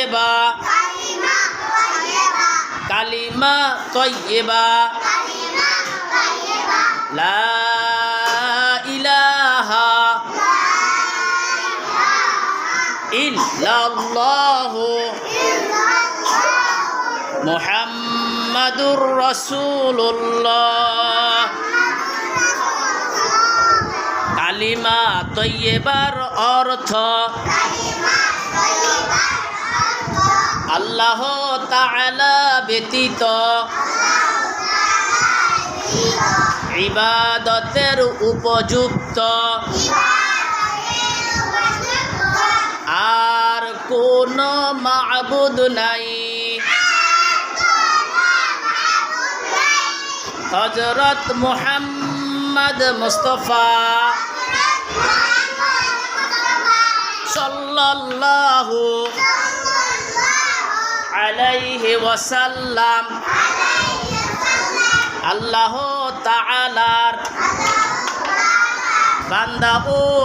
তয়্যিবা কালিমা তয়্যিবা লা ইলাহা ইল্লাল্লাহু মুহাম্মাদুর রাসূলুল্লাহ। কালিমা তয়্যিবার অর্থ আল্লাহ তাআলা ব্যতীত ইবাদতের উপযুক্ত আর কোন মাবুদ নাই। হযরত মুহাম্মদ মুস্তাফা সাল্লাল্লাহু আলাইহি ওয়াসাল্লাম আল্লাহ তাআলার বান্দা ও